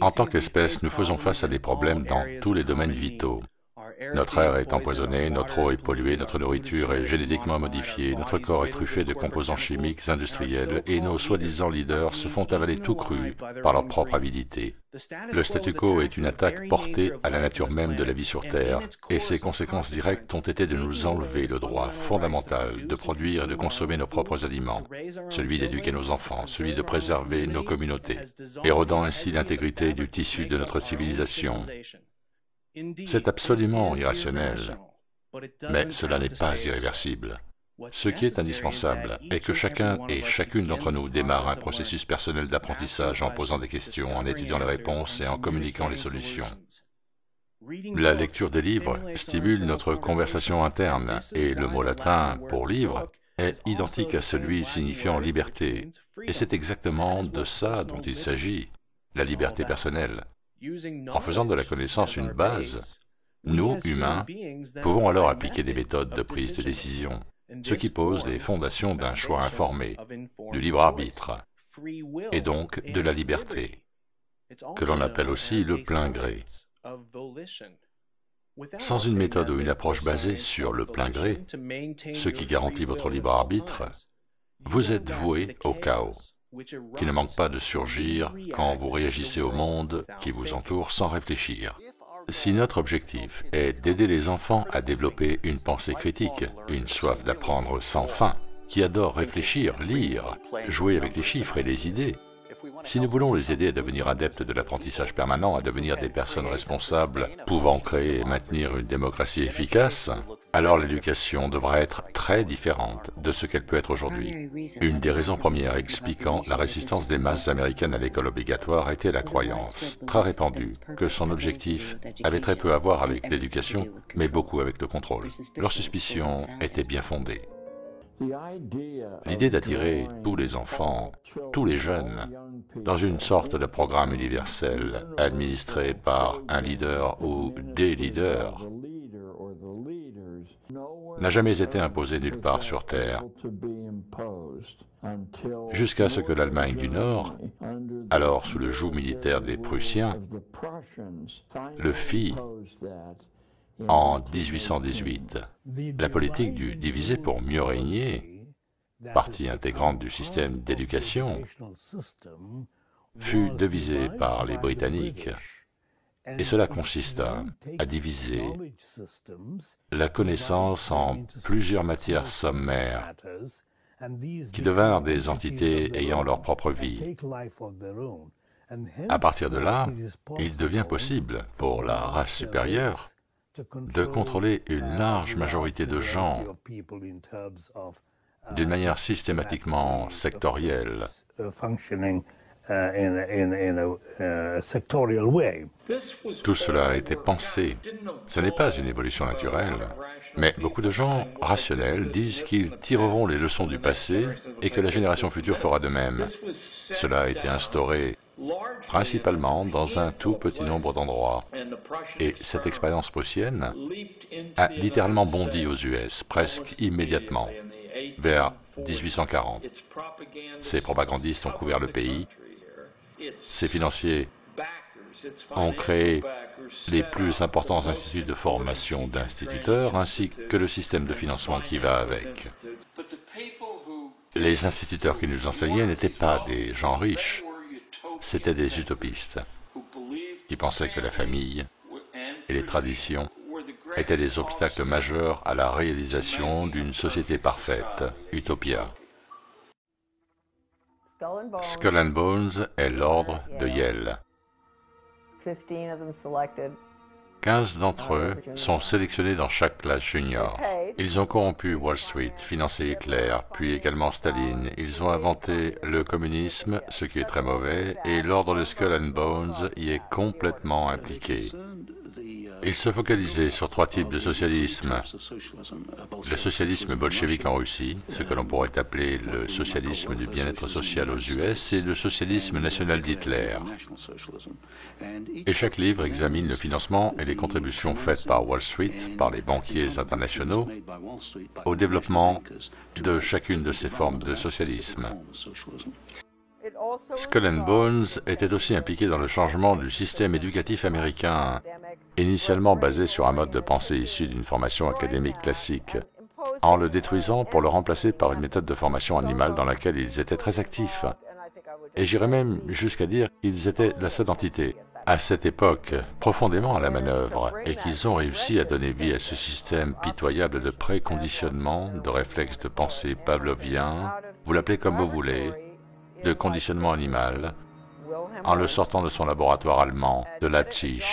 En tant qu'espèce, nous faisons face à des problèmes dans tous les domaines vitaux. Notre air est empoisonné, notre eau est polluée, notre nourriture est génétiquement modifiée, notre corps est truffé de composants chimiques industriels et nos soi-disant leaders se font avaler tout cru par leur propre avidité. Le statu quo est une attaque portée à la nature même de la vie sur Terre et ses conséquences directes ont été de nous enlever le droit fondamental de produire et de consommer nos propres aliments, celui d'éduquer nos enfants, celui de préserver nos communautés, érodant ainsi l'intégrité du tissu de notre civilisation. C'est absolument irrationnel, mais cela n'est pas irréversible. Ce qui est indispensable est que chacun et chacune d'entre nous démarre un processus personnel d'apprentissage en posant des questions, en étudiant les réponses et en communiquant les solutions. La lecture des livres stimule notre conversation interne et le mot latin pour livre est identique à celui signifiant liberté. Et c'est exactement de ça dont il s'agit, la liberté personnelle. En faisant de la connaissance une base, nous, humains, pouvons alors appliquer des méthodes de prise de décision, ce qui pose les fondations d'un choix informé, du libre arbitre, et donc de la liberté, que l'on appelle aussi le plein gré. Sans une méthode ou une approche basée sur le plein gré, ce qui garantit votre libre arbitre, vous êtes voué au chaos, qui ne manque pas de surgir quand vous réagissez au monde qui vous entoure sans réfléchir. Si notre objectif est d'aider les enfants à développer une pensée critique, une soif d'apprendre sans fin, qui adore réfléchir, lire, jouer avec les chiffres et les idées, si nous voulons les aider à devenir adeptes de l'apprentissage permanent, à devenir des personnes responsables, pouvant créer et maintenir une démocratie efficace, alors l'éducation devra être très différente de ce qu'elle peut être aujourd'hui. Une des raisons premières expliquant la résistance des masses américaines à l'école obligatoire était la croyance, très répandue, que son objectif avait très peu à voir avec l'éducation, mais beaucoup avec le contrôle. Leur suspicion était bien fondée. L'idée d'attirer tous les enfants, tous les jeunes, dans une sorte de programme universel administré par un leader ou des leaders n'a jamais été imposée nulle part sur Terre, jusqu'à ce que l'Allemagne du Nord, alors sous le joug militaire des Prussiens, le fit en 1818. La politique du diviser pour mieux régner, partie intégrante du système d'éducation, fut devisée par les Britanniques, et cela consista à diviser la connaissance en plusieurs matières sommaires qui devinrent des entités ayant leur propre vie. À partir de là, il devient possible pour la race supérieure de contrôler une large majorité de gens d'une manière systématiquement sectorielle. Tout cela a été pensé. Ce n'est pas une évolution naturelle, mais beaucoup de gens rationnels disent qu'ils tireront les leçons du passé et que la génération future fera de même. Cela a été instauré principalement dans un tout petit nombre d'endroits. Et cette expérience prussienne a littéralement bondi aux US, presque immédiatement, vers 1840. Ces propagandistes ont couvert le pays, ces financiers ont créé les plus importants instituts de formation d'instituteurs, ainsi que le système de financement qui va avec. Les instituteurs qui nous enseignaient n'étaient pas des gens riches, c'étaient des utopistes qui pensaient que la famille et les traditions étaient des obstacles majeurs à la réalisation d'une société parfaite, Utopia. Skull and Bones est l'ordre de Yale. 15 d'entre eux sont sélectionnés dans chaque classe junior. Ils ont corrompu Wall Street, financé Hitler, puis également Staline. Ils ont inventé le communisme, ce qui est très mauvais, et l'ordre de Skull and Bones y est complètement impliqué. Ils se focalisaient sur 3 types de socialisme. Le socialisme bolchevique en Russie, ce que l'on pourrait appeler le socialisme du bien-être social aux US, et le socialisme national d'Hitler. Et chaque livre examine le financement et les contributions faites par Wall Street, par les banquiers internationaux, au développement de chacune de ces formes de socialisme. Skull and Bones était aussi impliqué dans le changement du système éducatif américain, initialement basé sur un mode de pensée issu d'une formation académique classique, en le détruisant pour le remplacer par une méthode de formation animale dans laquelle ils étaient très actifs. Et j'irais même jusqu'à dire qu'ils étaient la seule entité, à cette époque, profondément à la manœuvre, et qu'ils ont réussi à donner vie à ce système pitoyable de préconditionnement, de réflexes de pensée pavloviens, vous l'appelez comme vous voulez, de conditionnement animal, en le sortant de son laboratoire allemand, de Leipzig,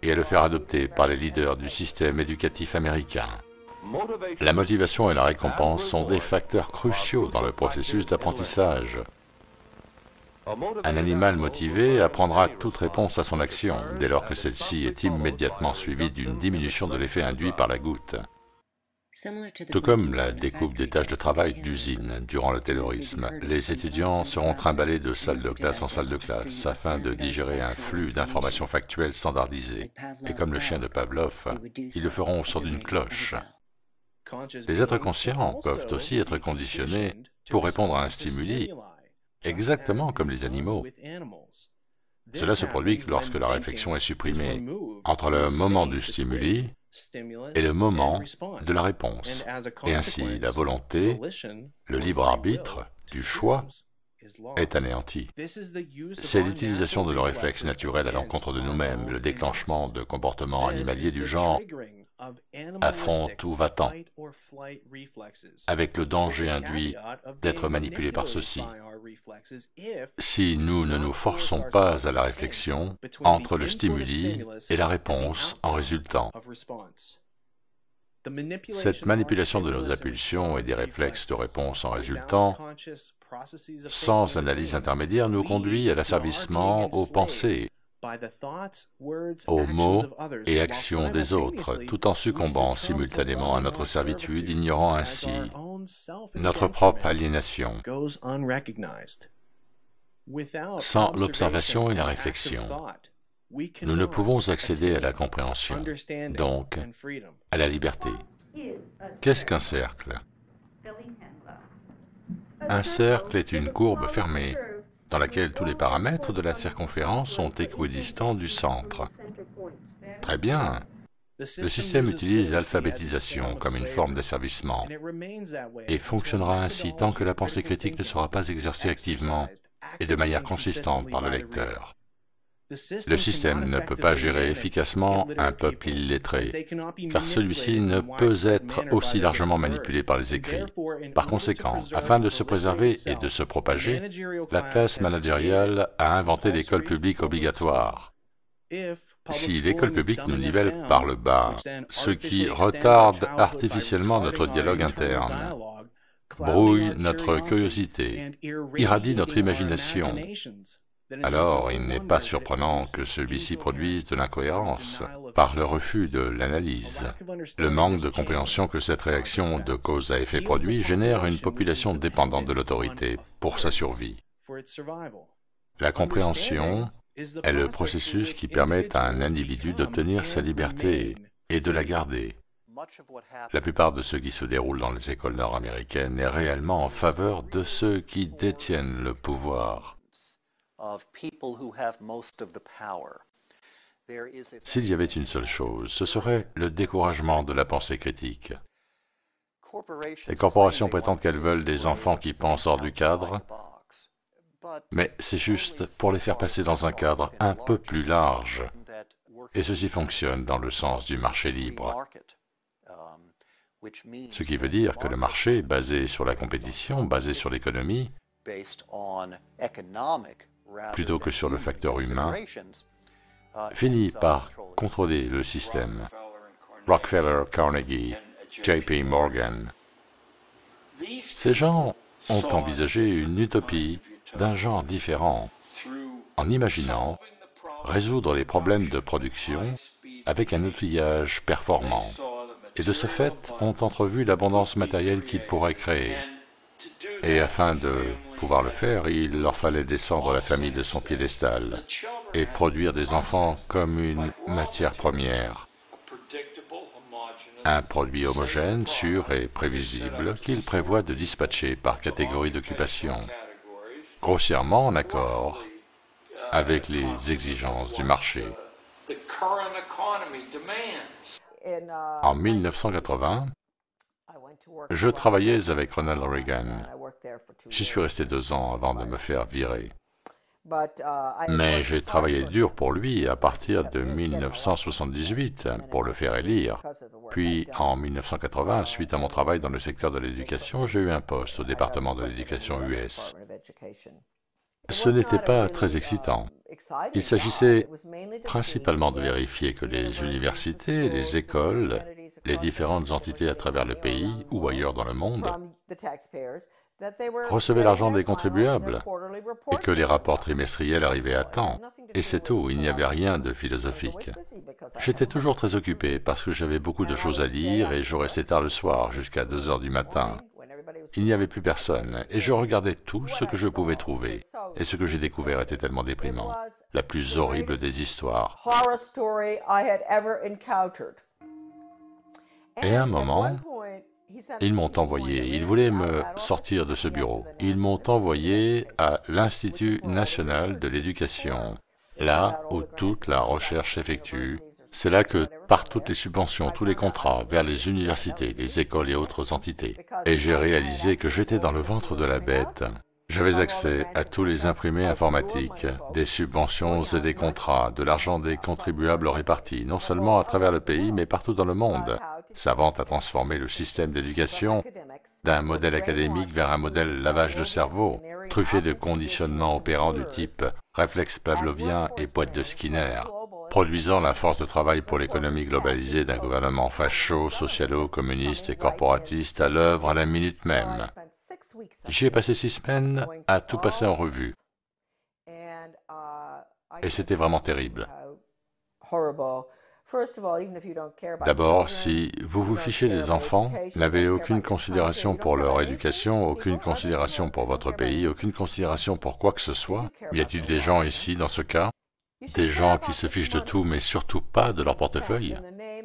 et à le faire adopter par les leaders du système éducatif américain. La motivation et la récompense sont des facteurs cruciaux dans le processus d'apprentissage. Un animal motivé apprendra toute réponse à son action, dès lors que celle-ci est immédiatement suivie d'une diminution de l'effet induit par la goutte. Tout comme la découpe des tâches de travail d'usine durant le taylorisme, les étudiants seront trimballés de salle de classe en salle de classe afin de digérer un flux d'informations factuelles standardisées. Et comme le chien de Pavlov, ils le feront au son d'une cloche. Les êtres conscients peuvent aussi être conditionnés pour répondre à un stimuli, exactement comme les animaux. Cela se produit lorsque la réflexion est supprimée entre le moment du stimuli et le moment de la réponse. Et ainsi, la volonté, le libre arbitre du choix est anéanti. C'est l'utilisation de nos réflexes naturels à l'encontre de nous-mêmes, le déclenchement de comportements animaliers du genre affronte ou va-t'en, avec le danger induit d'être manipulé par ceci. Si nous ne nous forçons pas à la réflexion entre le stimuli et la réponse en résultant. Cette manipulation de nos impulsions et des réflexes de réponse en résultant, sans analyse intermédiaire, nous conduit à l'asservissement aux pensées, aux mots et actions des autres, tout en succombant simultanément à notre servitude, ignorant ainsi notre propre aliénation. Sans l'observation et la réflexion, nous ne pouvons accéder à la compréhension, donc à la liberté. Qu'est-ce qu'un cercle? Un cercle est une courbe fermée, dans laquelle tous les paramètres de la circonférence sont équidistants du centre. Très bien. Le système utilise l'alphabétisation comme une forme d'asservissement et fonctionnera ainsi tant que la pensée critique ne sera pas exercée activement et de manière consistante par le lecteur. Le système ne peut pas gérer efficacement un peuple illettré, car celui-ci ne peut être aussi largement manipulé par les écrits. Par conséquent, afin de se préserver et de se propager, la classe managériale a inventé l'école publique obligatoire. Si l'école publique nous nivelle par le bas, ce qui retarde artificiellement notre dialogue interne, brouille notre curiosité, irradie notre imagination, alors il n'est pas surprenant que celui-ci produise de l'incohérence par le refus de l'analyse. Le manque de compréhension que cette réaction de cause à effet produit génère une population dépendante de l'autorité pour sa survie. La compréhension est le processus qui permet à un individu d'obtenir sa liberté et de la garder. La plupart de ce qui se déroule dans les écoles nord-américaines est réellement en faveur de ceux qui détiennent le pouvoir. S'il y avait une seule chose, ce serait le découragement de la pensée critique. Les corporations prétendent qu'elles veulent des enfants qui pensent hors du cadre, mais c'est juste pour les faire passer dans un cadre un peu plus large. Et ceci fonctionne dans le sens du marché libre. Ce qui veut dire que le marché, basé sur la compétition, basé sur l'économie, plutôt que sur le facteur humain, finit par contrôler le système. Rockefeller, Carnegie, J.P. Morgan. Ces gens ont envisagé une utopie d'un genre différent, en imaginant résoudre les problèmes de production avec un outillage performant, et de ce fait ont entrevu l'abondance matérielle qu'ils pourraient créer. Et afin de pouvoir le faire, il leur fallait descendre la famille de son piédestal et produire des enfants comme une matière première, un produit homogène, sûr et prévisible qu'ils prévoient de dispatcher par catégorie d'occupation, grossièrement en accord avec les exigences du marché. En 1980, je travaillais avec Ronald Reagan. J'y suis resté 2 ans avant de me faire virer. Mais j'ai travaillé dur pour lui à partir de 1978 pour le faire élire. Puis, en 1980, suite à mon travail dans le secteur de l'éducation, j'ai eu un poste au département de l'éducation US. Ce n'était pas très excitant. Il s'agissait principalement de vérifier que les universités, les écoles, les différentes entités à travers le pays ou ailleurs dans le monde recevaient l'argent des contribuables et que les rapports trimestriels arrivaient à temps. Et c'est tout, il n'y avait rien de philosophique. J'étais toujours très occupé parce que j'avais beaucoup de choses à lire et je restais tard le soir jusqu'à 2 heures du matin. Il n'y avait plus personne et je regardais tout ce que je pouvais trouver. Et ce que j'ai découvert était tellement déprimant. La plus horrible des histoires. Et à un moment, ils m'ont envoyé, ils voulaient me sortir de ce bureau. Ils m'ont envoyé à l'Institut national de l'éducation, là où toute la recherche s'effectue. C'est là que partent toutes les subventions, tous les contrats vers les universités, les écoles et autres entités. Et j'ai réalisé que j'étais dans le ventre de la bête. J'avais accès à tous les imprimés informatiques, des subventions et des contrats, de l'argent des contribuables répartis, non seulement à travers le pays, mais partout dans le monde, servant à transformer le système d'éducation d'un modèle académique vers un modèle lavage de cerveau, truffé de conditionnements opérants du type réflexe pavlovien et boîte de Skinner, produisant la force de travail pour l'économie globalisée d'un gouvernement facho, socialo-communiste et corporatiste à l'œuvre à la minute même. J'y ai passé 6 semaines à tout passer en revue. Et c'était vraiment terrible. D'abord, si vous vous fichez des enfants, n'avez aucune considération pour leur éducation, aucune considération pour votre pays, aucune considération pour quoi que ce soit, y a-t-il des gens ici, dans ce cas, des gens qui se fichent de tout, mais surtout pas de leur portefeuille?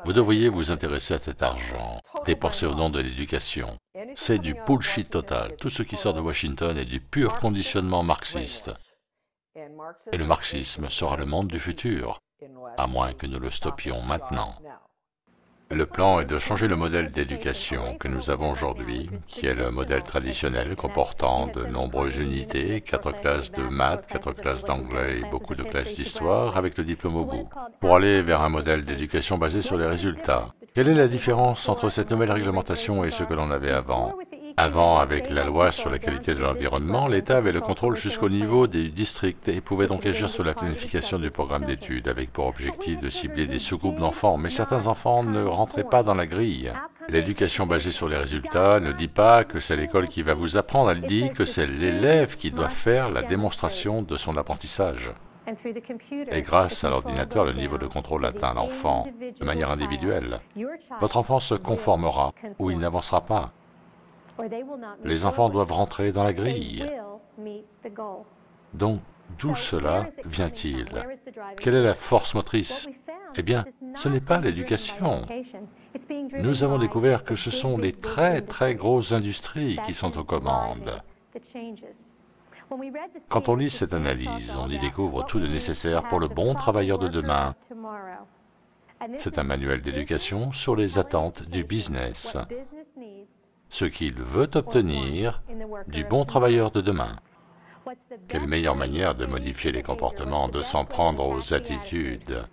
Vous devriez vous intéresser à cet argent, dépensé au nom de l'éducation. C'est du bullshit total. Tout ce qui sort de Washington est du pur conditionnement marxiste. Et le marxisme sera le monde du futur, à moins que nous le stoppions maintenant. Le plan est de changer le modèle d'éducation que nous avons aujourd'hui, qui est le modèle traditionnel comportant de nombreuses unités, 4 classes de maths, 4 classes d'anglais et beaucoup de classes d'histoire avec le diplôme au bout, pour aller vers un modèle d'éducation basé sur les résultats. Quelle est la différence entre cette nouvelle réglementation et ce que l'on avait avant? Avant, avec la loi sur la qualité de l'environnement, l'État avait le contrôle jusqu'au niveau des districts et pouvait donc agir sur la planification du programme d'études, avec pour objectif de cibler des sous-groupes d'enfants, mais certains enfants ne rentraient pas dans la grille. L'éducation basée sur les résultats ne dit pas que c'est l'école qui va vous apprendre, elle dit que c'est l'élève qui doit faire la démonstration de son apprentissage. Et grâce à l'ordinateur, le niveau de contrôle atteint l'enfant de manière individuelle. Votre enfant se conformera ou il n'avancera pas. Les enfants doivent rentrer dans la grille. Donc, d'où cela vient-il? Quelle est la force motrice? Eh bien, ce n'est pas l'éducation. Nous avons découvert que ce sont les très grosses industries qui sont aux commandes. Quand on lit cette analyse, on y découvre tout le nécessaire pour le bon travailleur de demain. C'est un manuel d'éducation sur les attentes du business. Ce qu'il veut obtenir du bon travailleur de demain. Quelle meilleure manière de modifier les comportements, de s'en prendre aux attitudes,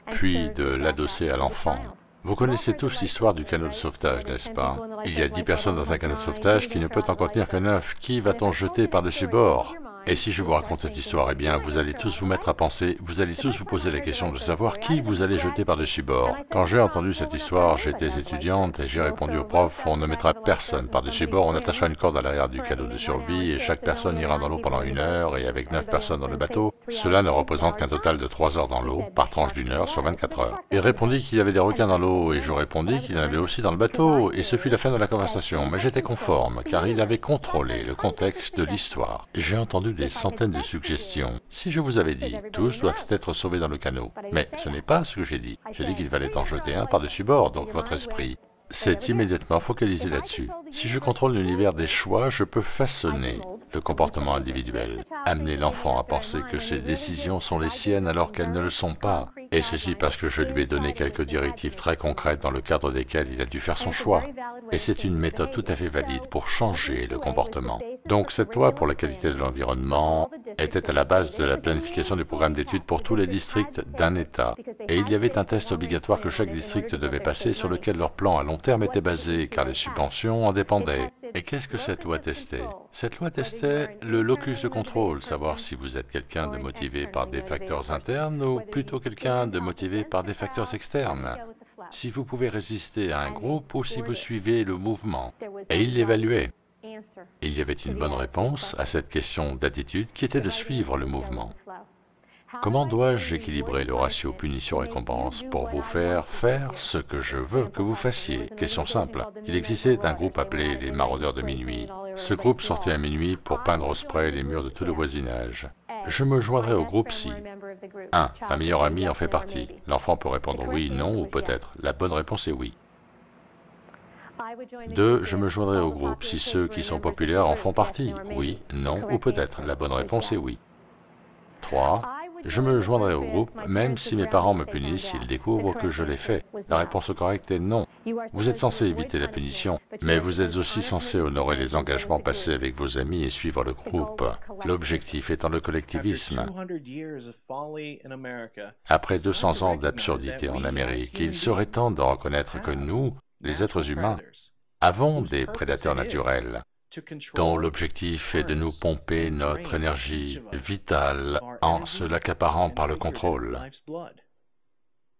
puis de l'adosser à l'enfant. Vous connaissez tous l'histoire du canot de sauvetage, n'est-ce pas? Il y a 10 personnes dans un canot de sauvetage qui ne peut en contenir que 9. Qui va-t-on jeter par-dessus bord? Et si je vous raconte cette histoire, eh bien, vous allez tous vous mettre à penser, vous allez tous vous poser la question de savoir qui vous allez jeter par-dessus bord. Quand j'ai entendu cette histoire, j'étais étudiante et j'ai répondu au prof, on ne mettra personne par-dessus bord, on attachera une corde à l'arrière du canot de survie et chaque personne ira dans l'eau pendant 1 heure et avec 9 personnes dans le bateau, cela ne représente qu'un total de 3 heures dans l'eau, par tranche d'1 heure sur 24 heures. Il répondit qu'il y avait des requins dans l'eau et je répondis qu'il y en avait aussi dans le bateau et ce fut la fin de la conversation, mais j'étais conforme car il avait contrôlé le contexte de l'histoire. J'ai entendu des centaines de suggestions. Si je vous avais dit, tous doivent être sauvés dans le canot. Mais ce n'est pas ce que j'ai dit. J'ai dit qu'il fallait en jeter un par-dessus bord, donc votre esprit s'est immédiatement focalisé là-dessus. Si je contrôle l'univers des choix, je peux façonner le comportement individuel. Amener l'enfant à penser que ses décisions sont les siennes alors qu'elles ne le sont pas. Et ceci parce que je lui ai donné quelques directives très concrètes dans le cadre desquelles il a dû faire son choix. Et c'est une méthode tout à fait valide pour changer le comportement. Donc cette loi pour la qualité de l'environnement était à la base de la planification du programme d'études pour tous les districts d'un État. Et il y avait un test obligatoire que chaque district devait passer sur lequel leur plan à long terme était basé, car les subventions en dépendaient. Et qu'est-ce que cette loi testait? Cette loi testait le locus de contrôle, savoir si vous êtes quelqu'un de motivé par des facteurs internes ou plutôt quelqu'un de motivé par des facteurs externes. Si vous pouvez résister à un groupe ou si vous suivez le mouvement. Et il l'évaluait. Il y avait une bonne réponse à cette question d'attitude qui était de suivre le mouvement. Comment dois-je équilibrer le ratio punition-récompense pour vous faire faire ce que je veux que vous fassiez? Question simple. Il existait un groupe appelé les Maraudeurs de minuit. Ce groupe sortait à minuit pour peindre au spray les murs de tout le voisinage. Je me joindrai au groupe si 1. Ma meilleure amie en fait partie. L'enfant peut répondre oui, non ou peut-être. La bonne réponse est oui. 2. Je me joindrai au groupe si ceux qui sont populaires en font partie. Oui, non ou peut-être. La bonne réponse est oui. 3. Je me joindrai au groupe même si mes parents me punissent s'ils découvrent que je l'ai fait. La réponse correcte est non. Vous êtes censé éviter la punition, mais vous êtes aussi censé honorer les engagements passés avec vos amis et suivre le groupe, l'objectif étant le collectivisme. Après 200 ans d'absurdité en Amérique, il serait temps de reconnaître que nous, les êtres humains, avons des prédateurs naturels, dont l'objectif est de nous pomper notre énergie vitale en se l'accaparant par le contrôle.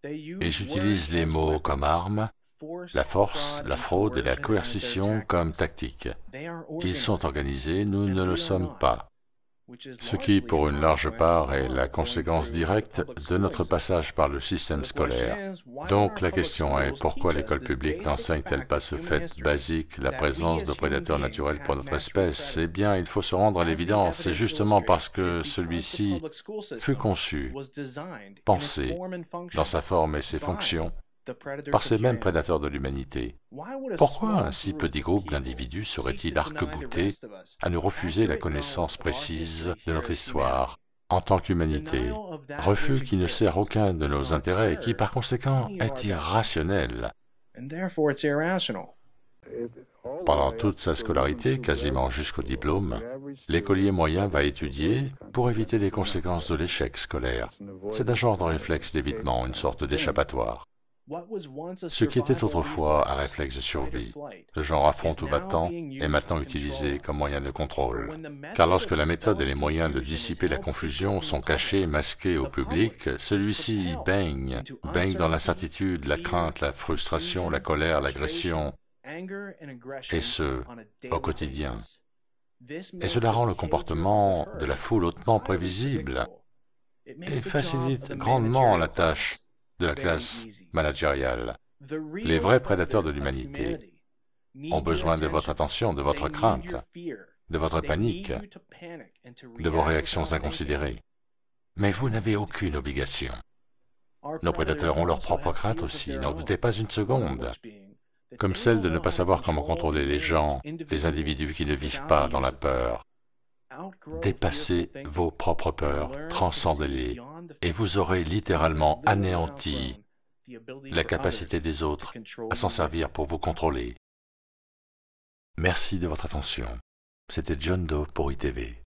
Ils utilisent les mots comme armes, la force, la fraude et la coercition comme tactique. Ils sont organisés, nous ne le sommes pas. Ce qui, pour une large part, est la conséquence directe de notre passage par le système scolaire. Donc la question est, pourquoi l'école publique n'enseigne-t-elle pas ce fait basique, la présence de prédateurs naturels pour notre espèce? Eh bien, il faut se rendre à l'évidence, c'est justement parce que celui-ci fut conçu, pensé, dans sa forme et ses fonctions, par ces mêmes prédateurs de l'humanité. Pourquoi un si petit groupe d'individus serait-il arc-bouté à nous refuser la connaissance précise de notre histoire en tant qu'humanité? Refus qui ne sert aucun de nos intérêts et qui, par conséquent, est irrationnel. Pendant toute sa scolarité, quasiment jusqu'au diplôme, l'écolier moyen va étudier pour éviter les conséquences de l'échec scolaire. C'est un genre de réflexe d'évitement, une sorte d'échappatoire. Ce qui était autrefois un réflexe de survie, le genre affronte ou va-t'en, est maintenant utilisé comme moyen de contrôle. Car lorsque la méthode et les moyens de dissiper la confusion sont cachés, masqués au public, celui-ci baigne dans l'incertitude, la crainte, la frustration, la colère, l'agression, et ce, au quotidien. Et cela rend le comportement de la foule hautement prévisible et facilite grandement la tâche de la classe managériale. Les vrais prédateurs de l'humanité ont besoin de votre attention, de votre crainte, de votre panique, de vos réactions inconsidérées. Mais vous n'avez aucune obligation. Nos prédateurs ont leur propre crainte aussi, n'en doutez pas une seconde, comme celle de ne pas savoir comment contrôler les gens, les individus qui ne vivent pas dans la peur. Dépassez vos propres peurs, transcendez-les, et vous aurez littéralement anéanti la capacité des autres à s'en servir pour vous contrôler. Merci de votre attention. C'était John Doe pour ITV.